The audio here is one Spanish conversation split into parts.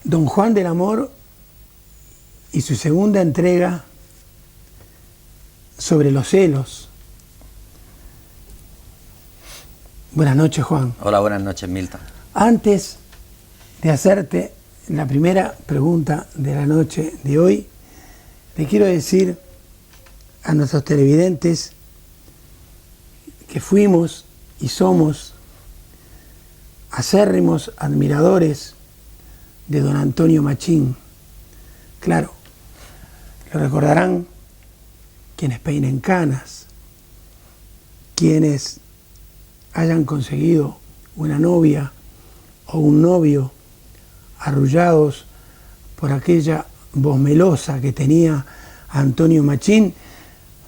Don Juan del Amor y su segunda entrega sobre los celos. Buenas noches, Juan. Hola, buenas noches, Milton. Antes de hacerte la primera pregunta de la noche de hoy, le quiero decir a nuestros televidentes que fuimos y somos acérrimos admiradores de don Antonio Machín. Claro, lo recordarán quienes peinen canas, quienes hayan conseguido una novia o un novio arrullados por aquella voz melosa que tenía Antonio Machín,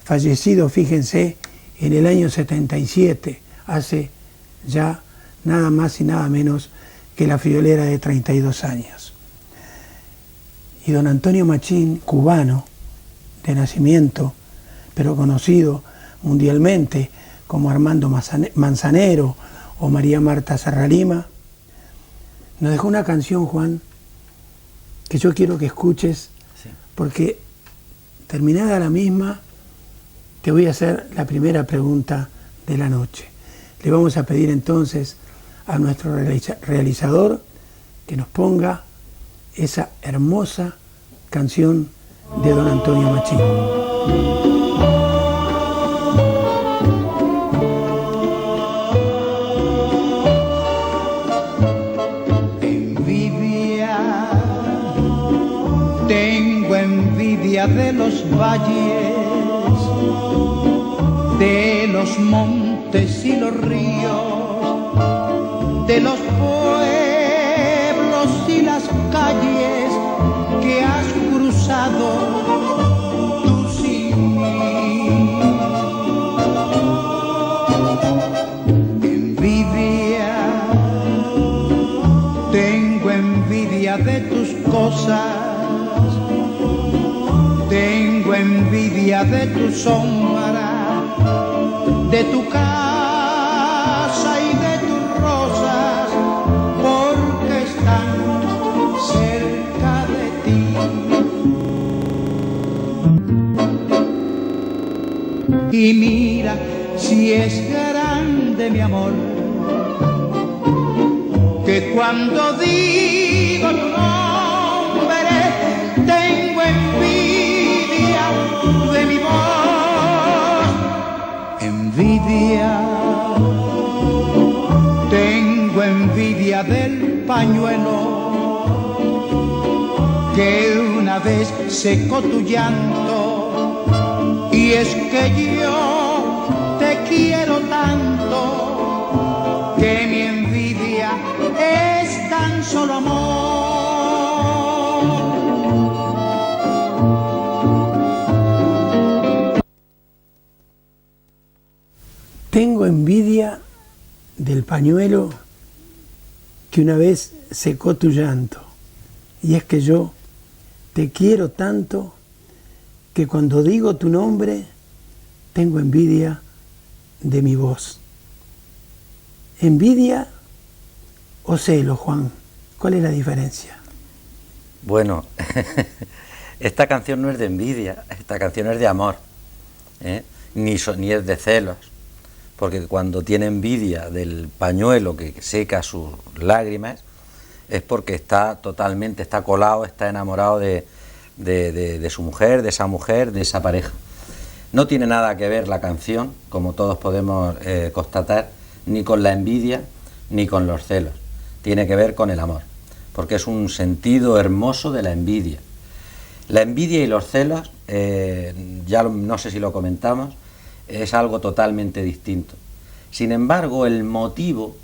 fallecido, fíjense, en el año 77, hace ya nada más y nada menos que la friolera de 32 años. Y don Antonio Machín, cubano de nacimiento, pero conocido mundialmente como Armando Manzanero o María Marta Serralima, nos dejó una canción, Juan, que yo quiero que escuches, sí, porque terminada la misma, te voy a hacer la primera pregunta de la noche. Le vamos a pedir entonces a nuestro realizador que nos ponga esa hermosa canción de don Antonio Machín. Tengo envidia de los valles, de los montes y los ríos, de los pueblos y las calles que has cruzado tú sin mí. Envidia, tengo envidia de tus cosas, tengo envidia de tu sombra, de tu casa y de tus rosas, porque están cerca de ti. Y mira si es grande mi amor, que cuando digo tu nombre tengo envidia de mi voz. Envidia, tengo envidia del pañuelo que una vez secó tu llanto, y es que yo te quiero tanto que mi envidia es tan solo amor. Tengo envidia del pañuelo que una vez secó tu llanto, y es que yo te quiero tanto que cuando digo tu nombre tengo envidia de mi voz. ¿Envidia o celo, Juan? ¿Cuál es la diferencia? Bueno, esta canción no es de envidia, esta canción es de amor, ni es de celos. Porque cuando tiene envidia del pañuelo que seca sus lágrimas, es porque está totalmente, está colado, está enamorado de su mujer, de esa pareja. No tiene nada que ver la canción, como todos podemos constatar, ni con la envidia, ni con los celos. Tiene que ver con el amor, porque es un sentido hermoso de la envidia. La envidia y los celos, no sé si lo comentamos, es algo totalmente distinto. Sin embargo, el motivo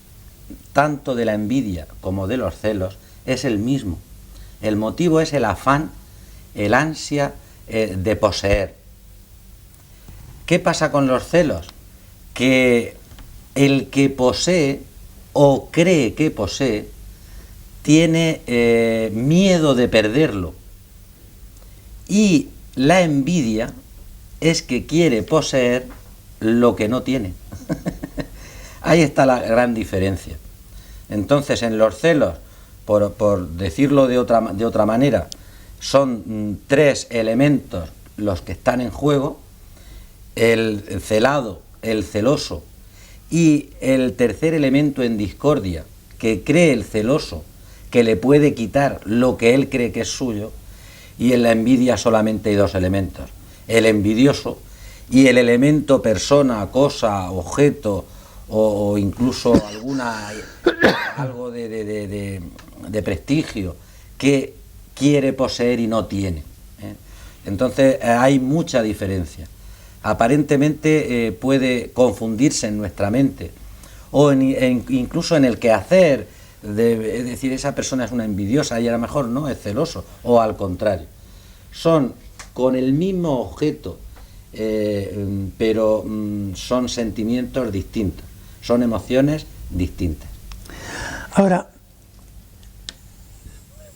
tanto de la envidia como de los celos es el mismo. El motivo es el afán, el ansia de poseer. ¿Qué pasa con los celos? Que el que posee o cree que posee tiene miedo de perderlo, y la envidia es que quiere poseer lo que no tiene. Ahí está la gran diferencia. Entonces, en los celos por decirlo de otra manera, son tres elementos los que están en juego: el celado, el celoso y el tercer elemento en discordia, que cree el celoso que le puede quitar lo que él cree que es suyo. Y en la envidia solamente hay dos elementos: el envidioso y el elemento persona, cosa, objeto o incluso algo de prestigio que quiere poseer y no tiene. Entonces hay mucha diferencia. Aparentemente puede confundirse en nuestra mente o incluso en el quehacer, es decir, esa persona es una envidiosa y a lo mejor no es celoso, o al contrario. Son con el mismo objeto, pero son sentimientos distintos, son emociones distintas. Ahora,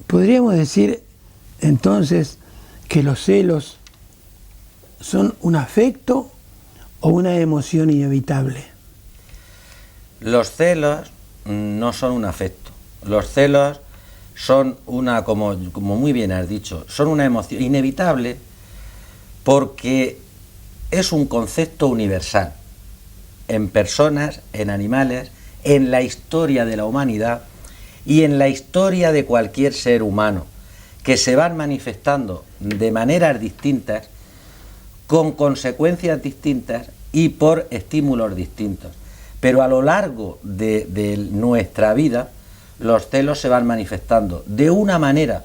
podríamos decir entonces que los celos son un afecto o una emoción inevitable. Los celos no son un afecto. Los celos son una, como muy bien has dicho, son una emoción inevitable porque es un concepto universal en personas, en animales, en la historia de la humanidad y en la historia de cualquier ser humano, que se van manifestando de maneras distintas, con consecuencias distintas y por estímulos distintos. Pero a lo largo de nuestra vida, los celos se van manifestando de una manera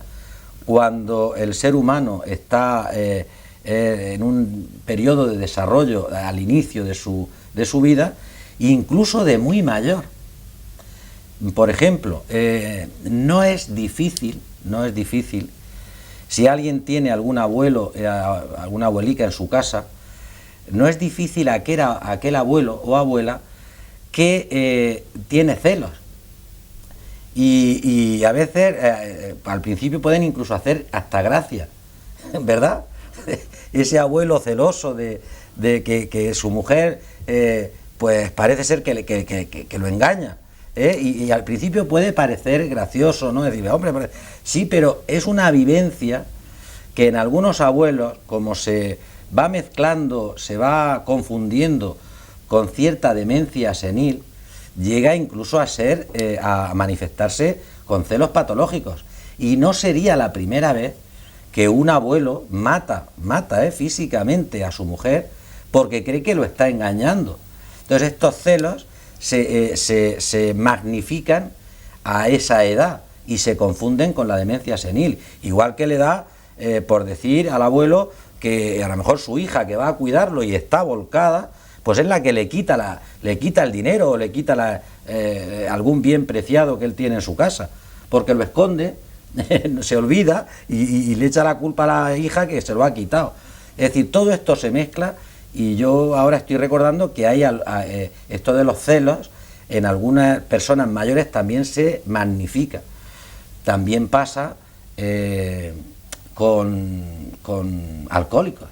cuando el ser humano está en un periodo de desarrollo al inicio de su vida, incluso de muy mayor. Por ejemplo, no es difícil, si alguien tiene algún abuelo, alguna abuelica en su casa, no es difícil aquel abuelo o abuela que tiene celos. Y a veces, al principio pueden incluso hacer hasta gracia, ¿verdad? Ese abuelo celoso de que su mujer, pues parece ser que lo engaña. Y al principio puede parecer gracioso, ¿no? Decir, hombre, sí, pero es una vivencia que en algunos abuelos, como se va mezclando, se va confundiendo con cierta demencia senil, llega incluso a manifestarse con celos patológicos. Y no sería la primera vez que un abuelo mata físicamente a su mujer porque cree que lo está engañando. Entonces estos celos se magnifican a esa edad y se confunden con la demencia senil. Igual que le da por decir al abuelo que a lo mejor su hija, que va a cuidarlo y está volcada, pues es la que le quita el dinero o le quita algún bien preciado que él tiene en su casa, porque lo esconde, se olvida y le echa la culpa a la hija que se lo ha quitado. Es decir, todo esto se mezcla. Y yo ahora estoy recordando que hay esto de los celos en algunas personas mayores también se magnifica. También pasa con alcohólicos.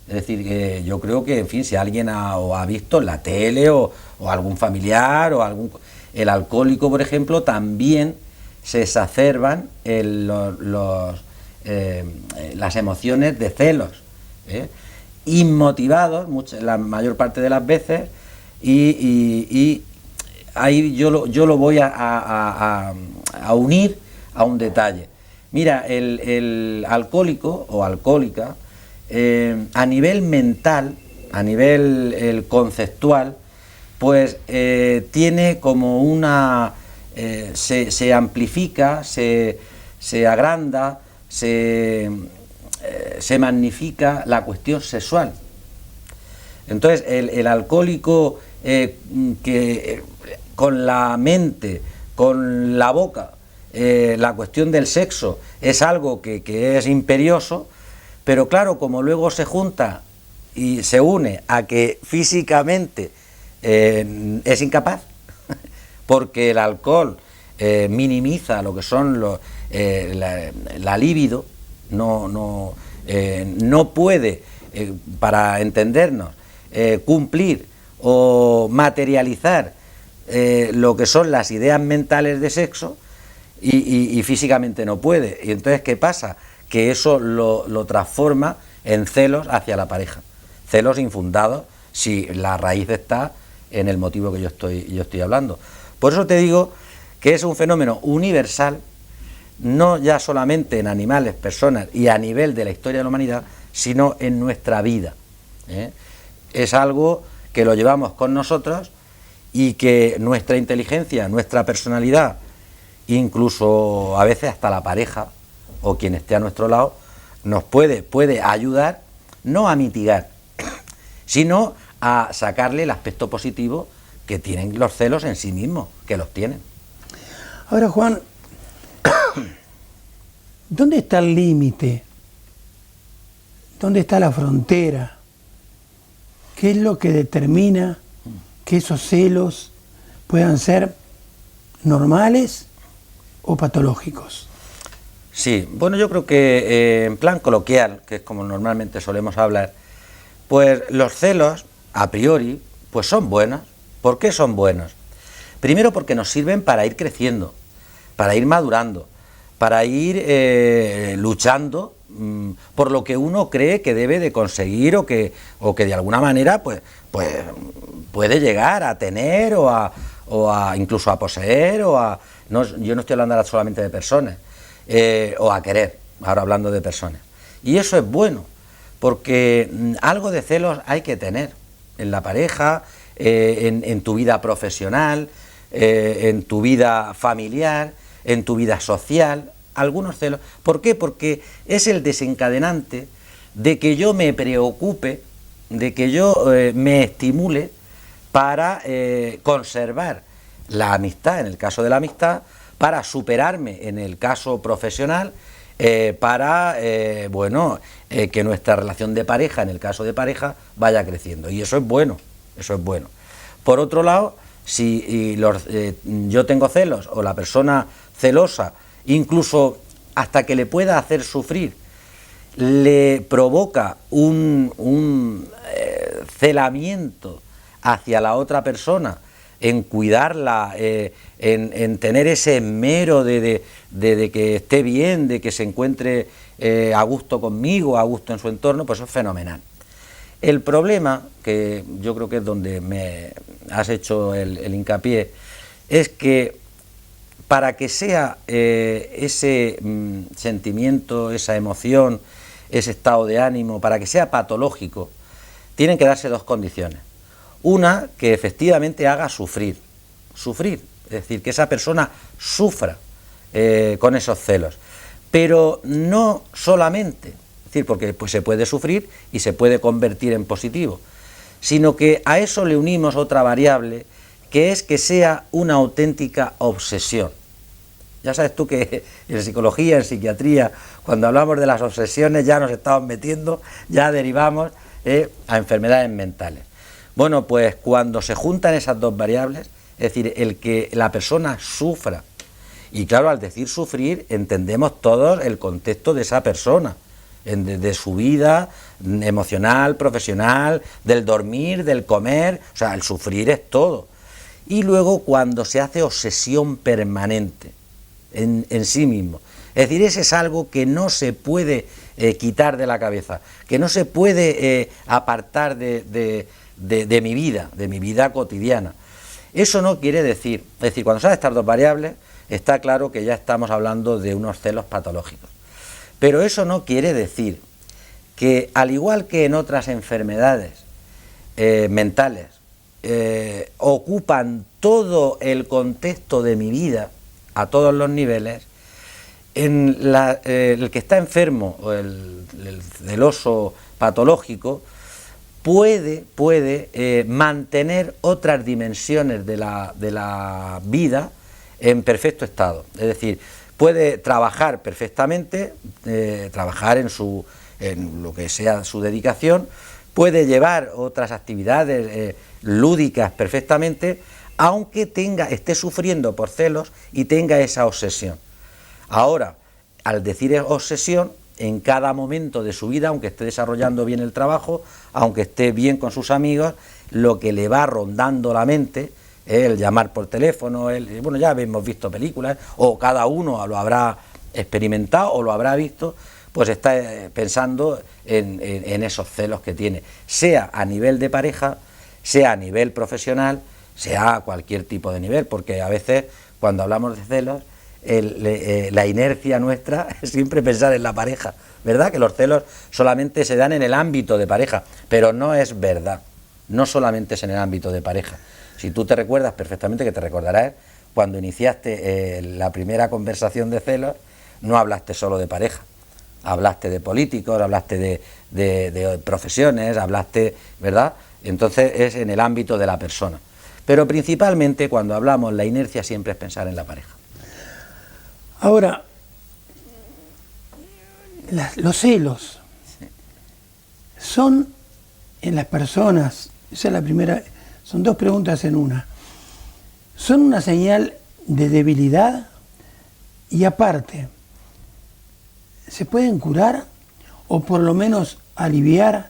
Es decir, yo creo que, en fin, si alguien ha visto en la tele o algún familiar el alcohólico, por ejemplo, también se exacerban las emociones de celos, inmotivados la mayor parte de las veces, y ahí yo lo voy a unir a un detalle. Mira, el alcohólico o alcohólica, a nivel mental, a nivel conceptual, pues tiene como se amplifica, se agranda, se magnifica la cuestión sexual. Entonces el alcohólico que con la mente, con la boca, la cuestión del sexo es algo que es imperioso, pero claro, como luego se junta y se une a que físicamente es incapaz, porque el alcohol minimiza lo que son la libido, no puede, para entendernos, cumplir o materializar lo que son las ideas mentales de sexo, y físicamente no puede. Y entonces, ¿qué pasa? Que eso lo transforma en celos hacia la pareja. Celos infundados si la raíz está en el motivo que yo estoy hablando. Por eso te digo que es un fenómeno universal, no ya solamente en animales, personas y a nivel de la historia de la humanidad, sino en nuestra vida. Es algo que lo llevamos con nosotros y que nuestra inteligencia, nuestra personalidad, incluso a veces hasta la pareja o quien esté a nuestro lado, nos puede ayudar no a mitigar, sino a sacarle el aspecto positivo que tienen los celos en sí mismos, que los tienen. Ahora, Juan, ¿dónde está el límite? ¿Dónde está la frontera? ¿Qué es lo que determina que esos celos puedan ser normales o patológicos? Sí, bueno, yo creo que en plan coloquial, que es como normalmente solemos hablar, pues los celos, a priori, pues son buenos. ¿Por qué son buenos? Primero porque nos sirven para ir creciendo, para ir madurando, para ir luchando por lo que uno cree que debe de conseguir o que de alguna manera pues puede llegar a tener o a incluso a poseer yo no estoy hablando ahora solamente de personas, o a querer, ahora hablando de personas. Y eso es bueno, porque algo de celos hay que tener en la pareja, en tu vida profesional, en tu vida familiar, en tu vida social, algunos celos. ¿Por qué? Porque es el desencadenante de que yo me preocupe, de que yo me estimule para conservar la amistad, en el caso de la amistad, para superarme en el caso profesional, para que nuestra relación de pareja, en el caso de pareja, vaya creciendo. Y eso es bueno, eso es bueno. Por otro lado, si yo tengo celos o la persona celosa, incluso hasta que le pueda hacer sufrir, le provoca un celamiento hacia la otra persona, en cuidarla, en tener ese esmero de que esté bien, de que se encuentre a gusto conmigo, a gusto en su entorno, pues eso es fenomenal. El problema, que yo creo que es donde me has hecho el hincapié, es que para que sea ese sentimiento, esa emoción, ese estado de ánimo, para que sea patológico, tienen que darse dos condiciones. Una, que efectivamente haga sufrir, es decir, que esa persona sufra con esos celos, pero no solamente, es decir, porque pues, se puede sufrir y se puede convertir en positivo, sino que a eso le unimos otra variable, que es que sea una auténtica obsesión. Ya sabes tú que en psicología, en psiquiatría, cuando hablamos de las obsesiones ya nos estamos metiendo, ya derivamos a enfermedades mentales. Bueno, pues cuando se juntan esas dos variables, es decir, el que la persona sufra, y claro, al decir sufrir, entendemos todos el contexto de esa persona, de su vida emocional, profesional, del dormir, del comer, o sea, el sufrir es todo. Y luego cuando se hace obsesión permanente en sí mismo, es decir, ese es algo que no se puede quitar de la cabeza, que no se puede apartar de mi vida cotidiana. Eso no quiere decir, es decir, cuando salen estas dos variables, está claro que ya estamos hablando de unos celos patológicos. Pero eso no quiere decir que, al igual que en otras enfermedades mentales, ocupan todo el contexto de mi vida, a todos los niveles, el que está enfermo o el celoso patológico puede mantener otras dimensiones de la vida en perfecto estado. Es decir, puede trabajar perfectamente, trabajar en lo que sea su dedicación, puede llevar otras actividades lúdicas perfectamente, aunque esté sufriendo por celos y tenga esa obsesión. Ahora, al decir obsesión, en cada momento de su vida, aunque esté desarrollando bien el trabajo, aunque esté bien con sus amigos, lo que le va rondando la mente el llamar por teléfono, bueno, ya hemos visto películas, o cada uno lo habrá experimentado o lo habrá visto, pues está pensando en esos celos que tiene, sea a nivel de pareja, sea a nivel profesional, sea a cualquier tipo de nivel, porque a veces cuando hablamos de celos, la inercia nuestra es siempre pensar en la pareja, ¿verdad? Que los celos solamente se dan en el ámbito de pareja, pero no es verdad, no solamente es en el ámbito de pareja. Si tú te recuerdas perfectamente, que te recordarás, cuando iniciaste la primera conversación de celos, no hablaste solo de pareja, hablaste de políticos, hablaste de profesiones, hablaste, ¿verdad? Entonces es en el ámbito de la persona. Pero principalmente cuando hablamos, la inercia siempre es pensar en la pareja. Ahora, los celos son en las personas, esa es la primera, son dos preguntas en una. ¿Son una señal de debilidad? Y aparte, ¿se pueden curar o por lo menos aliviar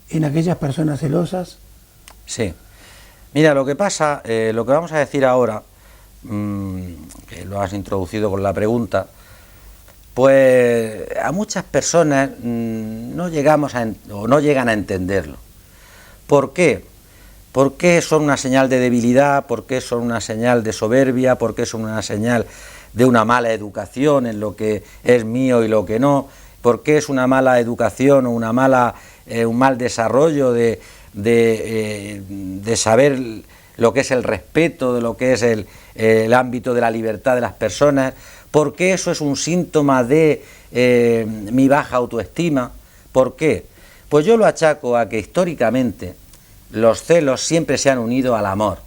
en aquellas personas celosas? Sí. Mira, lo que pasa, lo que vamos a decir ahora, que lo has introducido con la pregunta, pues a muchas personas no llegamos o no llegan a entenderlo. ¿Por qué? ¿Por qué son una señal de debilidad? ¿Por qué son una señal de soberbia? ¿Por qué son una señal de una mala educación en lo que es mío y lo que no? ¿Por qué es una mala educación o un mal desarrollo de saber lo que es el respeto, de lo que es el ámbito de la libertad de las personas? ¿Por qué eso es un síntoma de mi baja autoestima? ¿Por qué? Pues yo lo achaco a que históricamente los celos siempre se han unido al amor.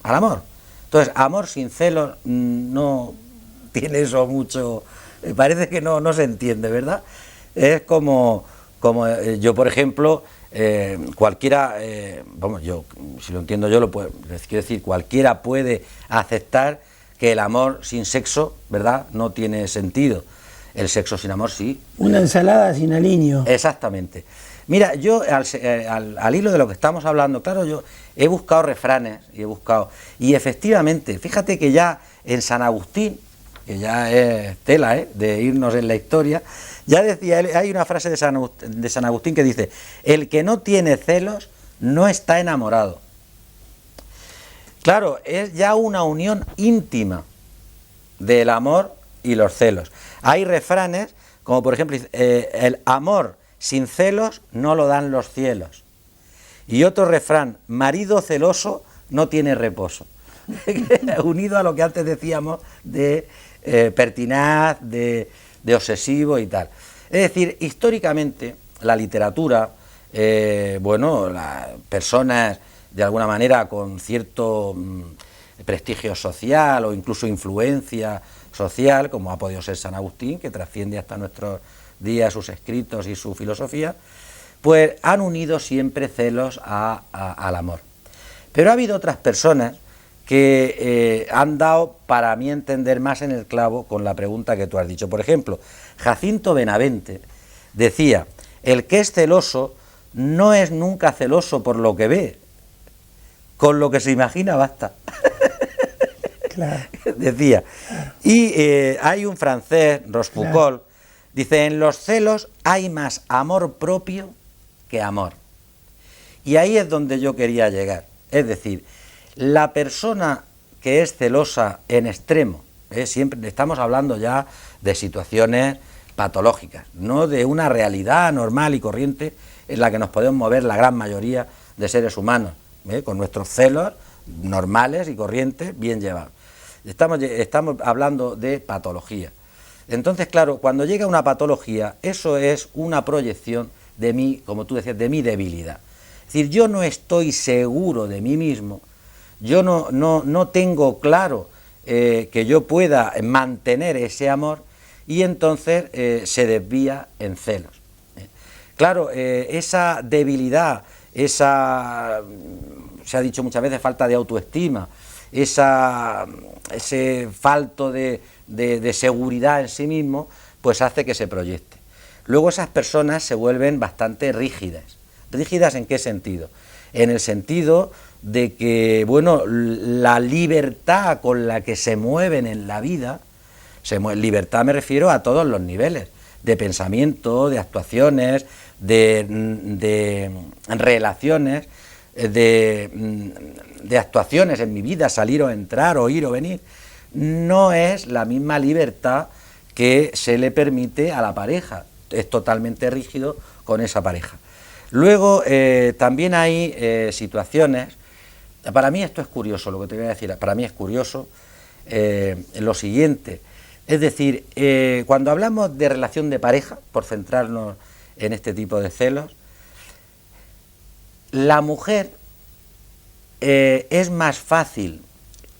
Al amor. Entonces, amor sin celos no tiene eso mucho... parece que no se entiende, ¿verdad? Es como yo, por ejemplo, cualquiera, yo, si lo entiendo yo, les quiero decir, cualquiera puede aceptar que el amor sin sexo, ¿verdad?, no tiene sentido. El sexo sin amor sí. Una ensalada sin aliño. Exactamente. Mira, yo al hilo de lo que estamos hablando, claro, yo he buscado refranes y efectivamente, fíjate que ya en San Agustín, que ya es tela de irnos en la historia, ya decía, hay una frase de San Agustín que dice: el que no tiene celos no está enamorado. Claro, es ya una unión íntima del amor y los celos. Hay refranes como, por ejemplo, el amor sin celos no lo dan los cielos. Y otro refrán: marido celoso no tiene reposo. Unido a lo que antes decíamos de pertinaz, de obsesivo y tal. Es decir, históricamente la literatura, las personas de alguna manera con cierto prestigio social o incluso influencia social, como ha podido ser San Agustín, que trasciende hasta nuestros días sus escritos y su filosofía, pues han unido siempre celos al amor. Pero ha habido otras personas que han dado, para mí entender, más en el clavo con la pregunta que tú has dicho. Por ejemplo, Jacinto Benavente decía: el que es celoso no es nunca celoso por lo que ve, con lo que se imagina basta. Claro. Decía. Y hay un francés, Rochefoucauld, claro, dice: en los celos hay más amor propio que amor. Y ahí es donde yo quería llegar. Es decir, la persona que es celosa en extremo, siempre estamos hablando ya de situaciones patológicas, no de una realidad normal y corriente en la que nos podemos mover la gran mayoría de seres humanos, con nuestros celos normales y corrientes bien llevados. Estamos hablando de patología. Entonces, claro, cuando llega una patología, eso es una proyección de mí, como tú decías, de mi debilidad. Es decir, yo no estoy seguro de mí mismo, yo no tengo claro que yo pueda mantener ese amor, y entonces se desvía en celos. Claro, esa debilidad, se ha dicho muchas veces, falta de autoestima, ese falto de seguridad en sí mismo, pues hace que se proyecte. Luego esas personas se vuelven bastante rígidas. ¿Rígidas en qué sentido? En el sentido de que, bueno, la libertad con la que se mueven en la vida, libertad me refiero a todos los niveles, de pensamiento, de actuaciones, de relaciones, de actuaciones en mi vida, salir o entrar, o ir o venir, no es la misma libertad que se le permite a la pareja, es totalmente rígido con esa pareja. Luego también hay situaciones, para mí esto es curioso, lo que te voy a decir, para mí es curioso lo siguiente, es decir, cuando hablamos de relación de pareja, por centrarnos en este tipo de celos, la mujer es más fácil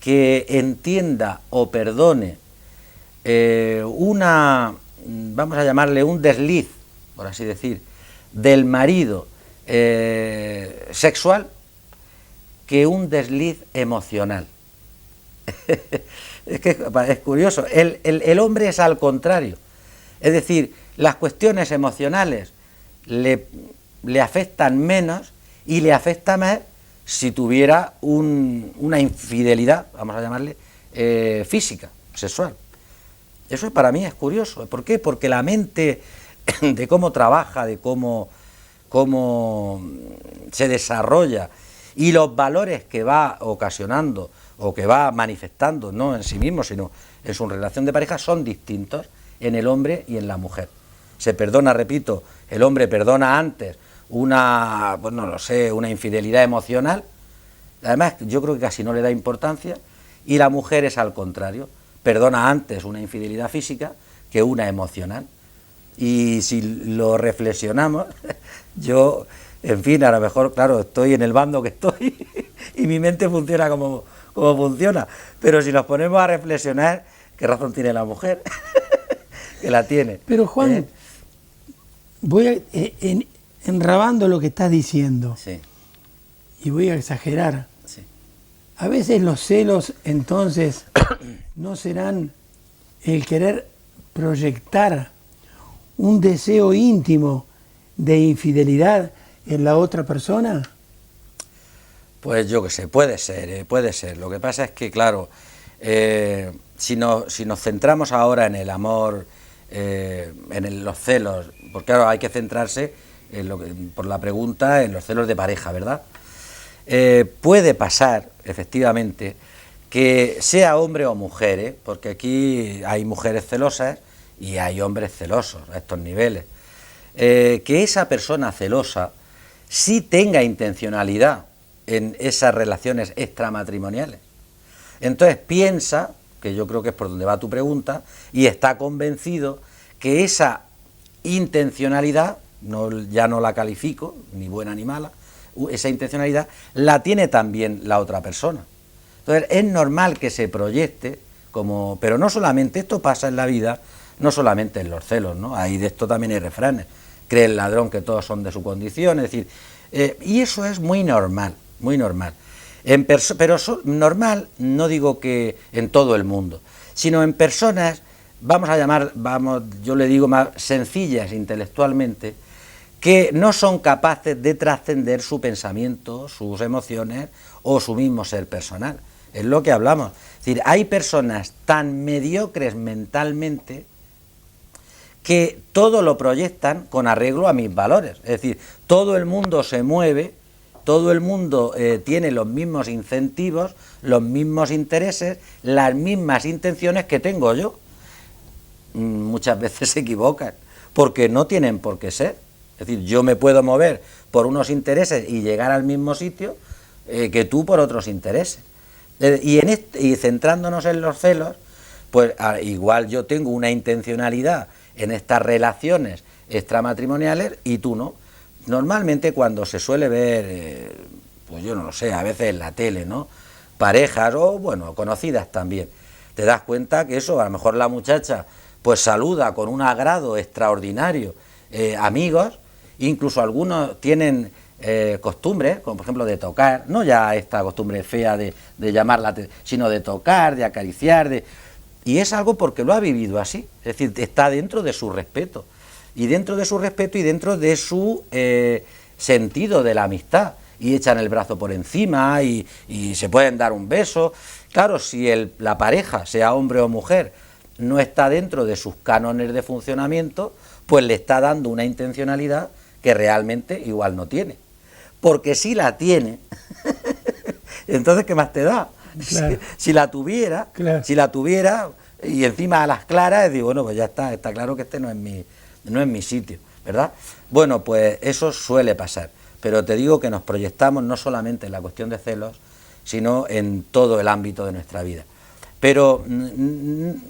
que entienda o perdone vamos a llamarle un desliz, por así decir, del marido sexual, que un desliz emocional. Es que es curioso, el hombre es al contrario, es decir, las cuestiones emocionales le afectan menos y le afecta más si tuviera una infidelidad, vamos a llamarle, física, sexual. Eso para mí es curioso. ¿Por qué? Porque la mente, de cómo trabaja, de cómo se desarrolla y los valores que va ocasionando o que va manifestando, no en sí mismo, sino en su relación de pareja, son distintos en el hombre y en la mujer. Se perdona, repito, el hombre perdona antes una infidelidad emocional, además yo creo que casi no le da importancia, y la mujer es al contrario, perdona antes una infidelidad física que una emocional. Y si lo reflexionamos, yo, en fin, a lo mejor, claro, estoy en el bando que estoy y mi mente funciona como funciona, pero si nos ponemos a reflexionar, ¿qué razón tiene la mujer? Que la tiene. Pero Juan, voy enrabando lo que estás diciendo, sí, y voy a exagerar. sí. A veces los celos, entonces, ¿no serán el querer proyectar un deseo íntimo de infidelidad en la otra persona? Pues yo qué sé, puede ser, puede ser. Lo que pasa es que, claro, si nos centramos ahora en el amor, los celos, porque claro, hay que centrarse, por la pregunta, en los celos de pareja, ¿verdad? Puede pasar, efectivamente, que sea hombre o mujer, porque aquí hay mujeres celosas y hay hombres celosos a estos niveles, que esa persona celosa sí tenga intencionalidad en esas relaciones extramatrimoniales. Entonces piensa, que yo creo que es por donde va tu pregunta, y está convencido que esa intencionalidad, ya no la califico, ni buena ni mala, esa intencionalidad la tiene también la otra persona. Entonces es normal que se proyecte como, pero no solamente, esto pasa en la vida, no solamente en los celos, ¿no? Ahí de esto también hay refranes, cree el ladrón que todos son de su condición, es decir, y eso es muy normal, muy normal. Pero normal, no digo que en todo el mundo, sino en personas, yo le digo más sencillas intelectualmente, que no son capaces de trascender su pensamiento, sus emociones o su mismo ser personal. Es lo que hablamos. Es decir, hay personas tan mediocres mentalmente que todo lo proyectan con arreglo a mis valores. Es decir, todo el mundo se mueve, todo el mundo tiene los mismos incentivos, los mismos intereses, las mismas intenciones que tengo yo. Muchas veces se equivocan, porque no tienen por qué ser. Es decir, yo me puedo mover por unos intereses y llegar al mismo sitio que tú por otros intereses. Y centrándonos en los celos, pues igual yo tengo una intencionalidad en estas relaciones extramatrimoniales y tú no. Normalmente cuando se suele ver, pues yo no lo sé, a veces en la tele, ¿no? Parejas o, bueno, conocidas también, te das cuenta que eso, a lo mejor la muchacha pues saluda con un agrado extraordinario amigos, incluso algunos tienen costumbres, como por ejemplo de tocar, no ya esta costumbre fea de llamar la atención, sino de tocar, de acariciar, y es algo porque lo ha vivido así, es decir, está dentro de su respeto, y dentro de su sentido de la amistad, y echan el brazo por encima y se pueden dar un beso. Claro, si la pareja, sea hombre o mujer, no está dentro de sus cánones de funcionamiento, pues le está dando una intencionalidad que realmente igual no tiene. Porque si la tiene, entonces ¿qué más te da? Claro. Si la tuviera, claro. si la tuviera, y encima a las claras, digo, bueno, pues ya está claro que este no es mi sitio, ¿verdad? Bueno, pues eso suele pasar, pero te digo que nos proyectamos no solamente en la cuestión de celos, sino en todo el ámbito de nuestra vida. Pero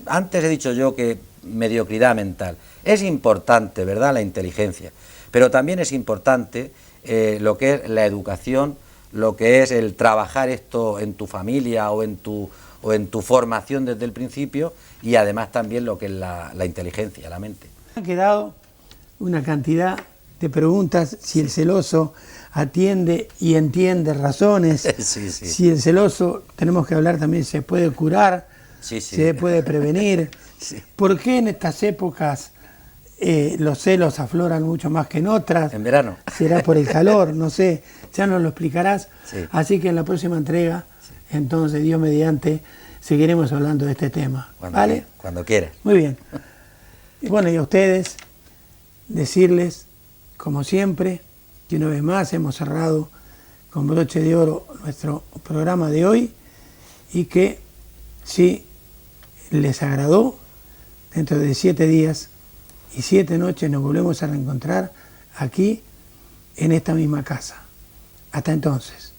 antes he dicho yo que mediocridad mental. Es importante, ¿verdad?, la inteligencia, pero también es importante lo que es la educación, lo que es el trabajar esto en tu familia o en tu formación desde el principio, y además también lo que es la inteligencia, la mente. Ha quedado una cantidad de preguntas, si el celoso atiende y entiende razones, Sí, sí. si el celoso, tenemos que hablar también, se puede curar, Sí, sí. se puede prevenir. Sí. ¿Por qué en estas épocas los celos afloran mucho más que en otras? En verano. ¿Será por el calor? No sé, ya nos lo explicarás. Sí. Así que en la próxima entrega, entonces, Dios mediante, seguiremos hablando de este tema. ¿Vale? Cuando quieras. Muy bien. Y bueno, y a ustedes, decirles, como siempre, que una vez más hemos cerrado con broche de oro nuestro programa de hoy, y que si les agradó, dentro de 7 días y 7 noches nos volvemos a reencontrar aquí en esta misma casa. Hasta entonces.